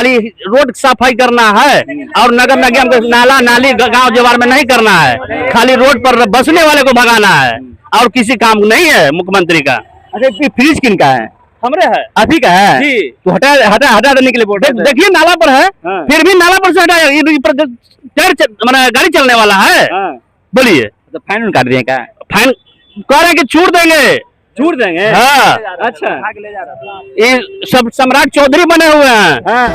खाली रोड सफाई करना है और नगर निगम को नाला नाली गांव जवार में नहीं करना है, खाली रोड पर बसने वाले को भगाना है और किसी काम नहीं है मुख्यमंत्री का। अच्छा, फ्रिज किन का है? हमरे है, आप ही का है जी। तो हटा हटा हटा देने के लिए बोल रहे थे। देखिए नाला पर है, फिर भी नाला पर से हटाया, गाड़ी चलने वाला है। बोलिए, तो फाइन काट दिए क्या? फाइन कह रहे हैं कि छूट देंगे। छूट देंगे? हाँ, अच्छा, ये सब सम्राट चौधरी बने हुए हैं। हाँ।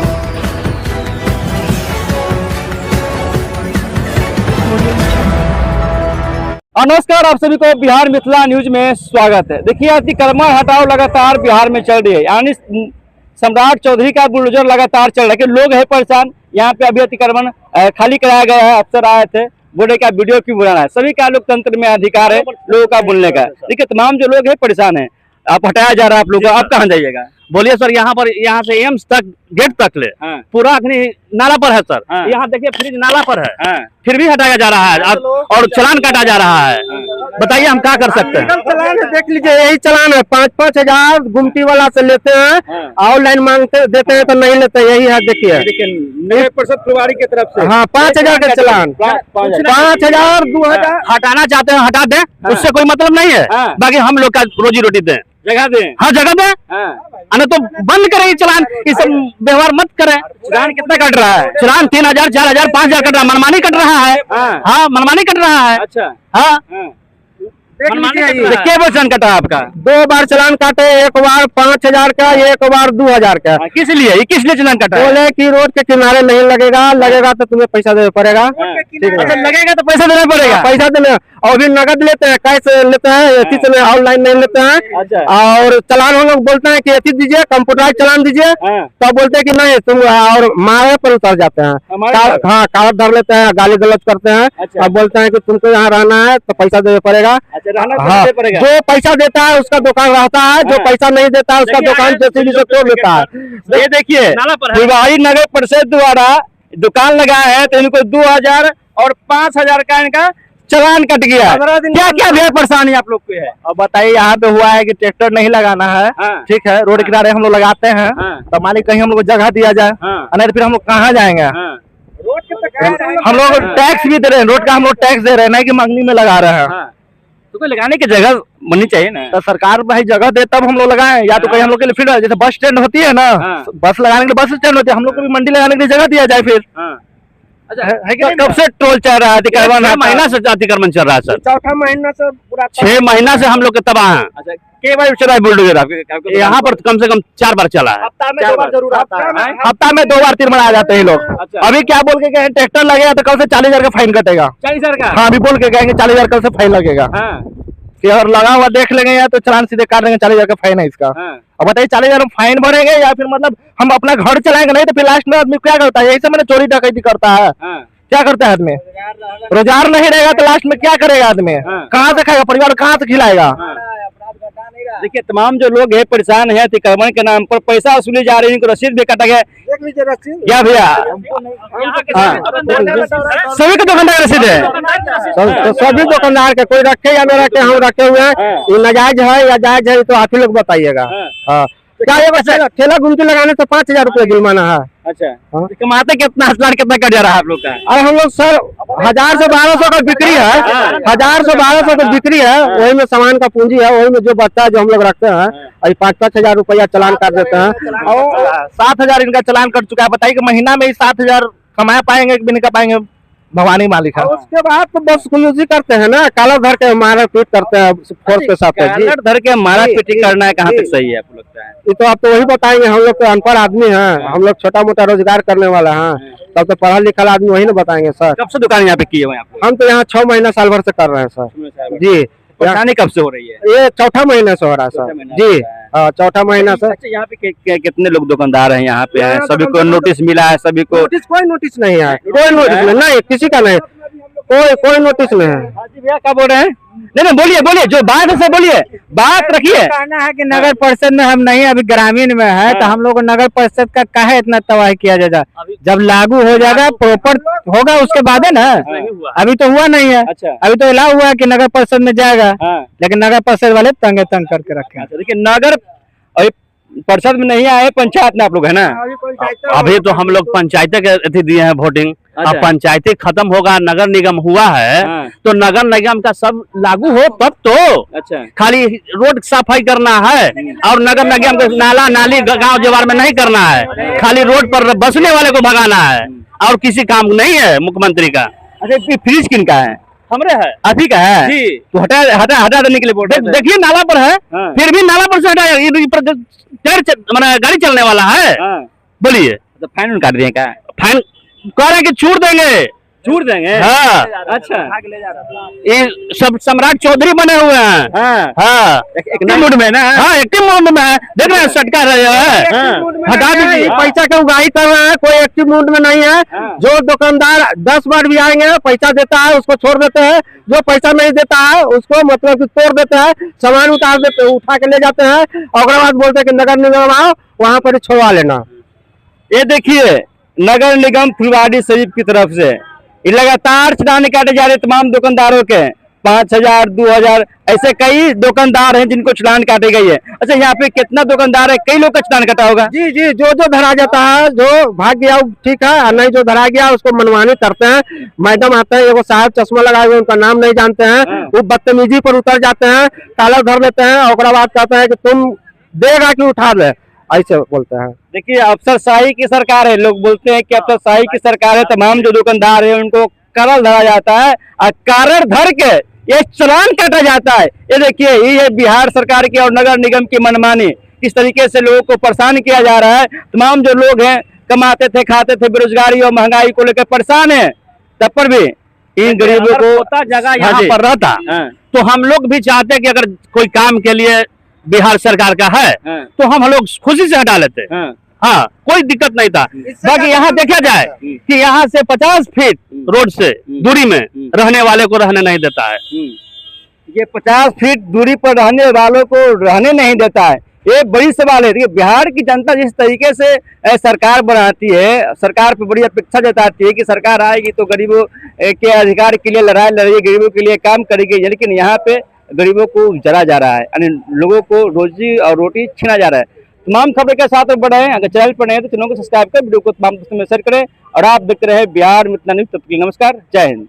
नमस्कार, आप सभी को बिहार मिथिला न्यूज में स्वागत है। देखिए, अतिक्रमण हटाओ लगातार बिहार में चल रही है, यानी सम्राट चौधरी का बुलडोजर लगातार चल रहा है कि लोग है परेशान। यहाँ पे अभी अतिक्रमण खाली कराया गया है, अफसर आए थे, बोले का वीडियो क्यों बनाना है। सभी का लोकतंत्र में अधिकार है लोगों का बोलने का। देखिए, तमाम जो लोग है परेशान है, आप हटाया जा रहा है आप लोग, आप कहाँ जाइएगा? बोलिए सर, यहाँ पर, यहाँ से एम्स तक गेट तक ले पूरा अखनी नाला पर है सर। यहाँ देखिए फ्रिज नाला पर है, फिर भी हटाया जा रहा है और चालान काटा जा रहा है। बताइए हम क्या कर सकते हैं? चलान देख लीजिए, यही चलान है। 5-5 हजार गुमटी वाला से लेते हैं, ऑनलाइन मांगते देते हैं तो नहीं लेते, यही है। देखिए 9% प्रभारी की तरफ से। हाँ, 5,000 का चलान, 5,000 2,000 हटाना चाहते हैं हटा दें, उससे कोई मतलब नहीं है। बाकी हम लोग का रोजी रोटी दें, जगह दें। हाँ जगह दें, अरे तो बंद करें चलान, ये सब व्यवहार मत करें। चलान कितना कट रहा है? चलान 3,000 4,000 5,000 कट रहा है, मनमानी कट रहा है। हाँ, मनमानी कट रहा है। अच्छा, हाँ, क्या वचन कटा आपका? 2 बार चलान काटे, एक बार 5,000 का, एक बार 2,000 का। किस लिए चलान कटा? बोले कि रोड के किनारे नहीं लगेगा, लगेगा तो तुम्हें पैसा देना पड़ेगा। अच्छा, लगेगा तो पैसा देना पड़ेगा। पैसा देना, और भी नगद लेते हैं, कैश लेते हैं, किसी में ऑनलाइन नहीं लेते हैं। और चलान हम लोग बोलते हैं कि अति दीजिए, कंप्यूटराइज चलान दीजिए, तो बोलते हैं कि नहीं तुम, और मारे पर उतर जाते हैं। हाँ, कागज धर लेते हैं, गाली गलौज करते हैं, और बोलते हैं कि तुमको यहाँ रहना है तो पैसा देना पड़ेगा। हाँ, जो पैसा देता है उसका दुकान रहता है, जो पैसा नहीं देता है उसका दुकान जेसीबी से तोड़ लेता है। ये देखिए, फुलवारी नगर परिषद द्वारा दुकान लगाया है तो इनको 2,000 और 5,000 का इनका चलान कट गया। क्या क्या भैया परेशानी आप लोग को है? अब बताइए, यहाँ पे हुआ है कि ट्रैक्टर नहीं लगाना है, ठीक है, रोड किनारे हम लोग लगाते हैं, तो मालिक कहीं हम लोग को जगह दिया जाए, नहीं तो फिर हम लोग कहाँ जाएंगे? हम लोग टैक्स भी दे रहे हैं, रोड का हम लोग टैक्स दे रहे हैं, नहीं कि मंगनी में लगा रहे हैं। तो कोई लगाने की जगह बननी चाहिए ना, तो सरकार भाई जगह दे तब हम लोग लगाएं, या तो कहीं हम लोग के लिए फिर जैसे बस स्टैंड होती है ना, बस लगाने के लिए बस स्टैंड होती है, हम लोग को भी मंडी लगाने के लिए जगह दिया जाए फिर। अच्छा, कब से टोल चल रहा है? अतिक्रमण 6 महीना से अतिक्रमण चल रहा है सर। 4ठा महीना से पूरा 6 महीना से हम लोग के तबाह हैं। अच्छा, कई बार चला है बुलडोजर आपके? यहाँ पर कम से कम 4 बार चला है। हफ्ता में 2 बार जरूर आता है। हफ्ता में 2 बार 3 बार आ जाते हैं लोग। अभी क्या बोल के गए, ट्रैक्टर लगेगा तो कल से 40,000 का फाइन कटेगा। 40,000 का? हाँ, अभी बोल के गए 40,000 कल से फाइन लगेगा। कि अगर लगा हुआ देख लेंगे या तो चलान सीधे काट देंगे, 40,000 का फाइन है इसका। अब बताइए 40,000 हम फाइन भरेंगे या फिर मतलब हम अपना घर चलाएंगे? नहीं तो फिर लास्ट में आदमी क्या करता है? यही सब मैंने चोरी डकैती करता है। क्या करता है आदमी? रोजगार नहीं रहेगा तो लास्ट में क्या करेगा आदमी? कहाँ से खाएगा? परिवार कहाँ से खिलाएगा? देखिए, तमाम जो लोग है परेशान है अतिक्रमण के नाम पर, पैसा वसूली जा रही है, इनको रसीद भी काटा गया। क्या भैया? सभी के दुकानदार रसीद है? तो सभी दुकानदार के, कोई रखे या न रखे, हम रखे हुए हैं। ये नाजायज है या जायज है तो आप ही लोग बताइएगा। हाँ, क्या ये बस ठेला गुमटी लगाने से 5,000 रुपये जुर्माना है। अच्छा, कमाते कितना? कितना कट जा रहा है आप लोग का? अरे हम लोग सर 1,000 से 1,200 का बिक्री है, 1,000 से 1,200 का बिक्री है, वही में सामान का पूंजी है, वही में जो बचता है जो हम लोग रखते हैं, अभी 5-5 हजार रुपया चलान कर देते हैं। और 7,000 इनका चलान कट चुका है। बताइए कि महीना में ही 7,000 कमा पाएंगे कि नहीं कर पाएंगे? भवानी मालिक है। उसके बाद तो बस खुलूसी करते हैं ना, काला धर के मारा पीट करते हैं फोर्स के साथ। धर के मारा पीटी करना है, कहाँ तक सही है आपको लगता है? ये तो आप तो वही बताएंगे, हम लोग तो अनपढ़ आदमी हैं, हम लोग छोटा मोटा रोजगार करने वाला हैं, तब तो पढ़ा लिखा आदमी वही ना बताएंगे सर। कब से दुकान यहाँ पे की है? हम तो यहाँ 6 महीना साल भर से कर रहे हैं सर जी। परेशानी कब से हो रही है? ये 4ठा महीना से हो रहा है सर जी। 4ठा महीना से। अच्छा, यहाँ पे कितने लोग दुकानदार हैं? यहाँ पे हैं, सभी को नोटिस मिला है? सभी को कोई नोटिस नहीं है, कोई नोटिस नहीं, किसी का नहीं, कोई नोटिस नहीं है। हाजी भैया क्या बोल रहे हैं? नहीं, बोलिए बोलिए, जो बात है बोलिए, बात रखिए। कहना है कि नगर परिषद में हम नहीं, अभी ग्रामीण में है, तो हम लोग को नगर परिषद का काहे इतना तबाही किया जाएगा? जब लागू हो जाएगा, प्रॉपर होगा उसके बाद है ना। अभी तो हुआ नहीं है। अभी तो अलाउ हुआ है कि नगर परिषद में जाएगा, लेकिन नगर परिषद वाले तंग करके रखे। देखिए, नगर परिषद में नहीं आए, पंचायत में आप लोग है ना? अभी तो हम लोग पंचायत के अथी दिए हैं वोटिंग। अच्छा। अब पंचायती खत्म होगा, नगर निगम हुआ है। हाँ। तो नगर निगम का सब लागू हो तब तो। अच्छा। खाली रोड सफाई करना है और नगर निगम के नाला नाली गांव जवार में नहीं करना है, खाली रोड पर बसने वाले को भगाना है और किसी काम नहीं है मुख्यमंत्री का। अच्छा, फ्रिज किन का है? हमरे है अभी का है जी। तो हटा हटा हटा देने के लिए बोल रहे थे। देखिए नाला पर है, हाँ। फिर भी नाला पर से हटाया, गाड़ी चलने वाला है। हाँ। बोलिए, तो फाइन काट दिए क्या? फाइन कह रहे हैं कि छूट देंगे। छूट देंगे? हाँ। अच्छा। ये सब सम्राट चौधरी बने हुए हैं। हाँ। हाँ, एक्टिव मूड में ना? हाँ एक्टिव मूड में है। देख रहे हैं सटका रहे हैं। हटा दीजिए, पैसा का उगाही कर रहे हैं, कोई एक्टिव मूड में नहीं है। हाँ। जो दुकानदार 10 बार भी आएंगे पैसा देता है उसको छोड़ देते हैं, जो पैसा नहीं देता है उसको मतलब कि तोड़ देते हैं, सामान उतार देते, उठा के ले जाते हैं और उसके बाद बोलते हैं कि नगर निगम आओ वहाँ पर छोड़वा लेना। ये देखिए नगर निगम फुलवाड़ी शरीफ की तरफ से ये लगातार चालान काटे जा रहे तमाम दुकानदारों के। 5,000 2,000 ऐसे कई दुकानदार हैं जिनको चालान काटे गई है। अच्छा, यहाँ पे कितना दुकानदार है? कई लोग का चालान कटा होगा। जी जी, जो धरा जाता है, जो भाग गया वो ठीक है, और नहीं जो धरा गया उसको मनमानी करते हैं। मैडम आते हैं, एगो साहब चश्मा लगाए हुए, उनका नाम नहीं जानते हैं, वो बदतमीजी पर उतर जाते हैं, ताला धर लेते हैं और उसके बाद कहते हैं कि तुम देगा कि उठा दे, ऐसे बोलते हैं। देखिए अफसरशाही की सरकार है, लोग बोलते हैं कि अफसरशाही की सरकार है। तमाम जो दुकानदार है उनको करल धरा जाता है और कारण धर के ये चालान काटा जाता है। ये देखिए ये बिहार सरकार की और नगर निगम की मनमानी, किस तरीके से लोगों को परेशान किया जा रहा है। तमाम जो लोग हैं कमाते थे, खाते थे, बेरोजगारी और महंगाई को लेकर परेशान है, तब पर भी इन गरीबों को जगह हाँ यहाँ जी। पर रहता हाँ। तो हम लोग भी चाहते हैं कि अगर कोई काम के लिए बिहार सरकार का है हाँ। तो हम लोग खुशी से हटा लेते। हाँ। हाँ, कोई दिक्कत नहीं था। बाकी यहाँ देखा जाए कि यहाँ से 50 फीट रोड से दूरी में रहने वाले को रहने नहीं देता है। ये 50 फीट दूरी पर रहने वालों को रहने नहीं देता है, ये बड़ी सवाल है। देखिए बिहार की जनता जिस तरीके से सरकार बनाती है, सरकार पे बड़ी अपेक्षा जताती है कि सरकार आएगी तो गरीबों के अधिकार के लिए लड़ाई लड़ेगी, गरीबों के लिए काम करेगी, लेकिन यहाँ पे गरीबों को जला जा रहा है, यानी लोगों को रोजी और रोटी छीना जा रहा है। तमाम खबरें के साथ बढ़े हैं। अगर चैनल पर नए हैं तो चैनल को सब्सक्राइब कर वीडियो को तमाम दोस्तों में शेयर करें और आप देखते रहे बिहार मित्र न्यूज़। तब तक के लिए नमस्कार, जय हिंद।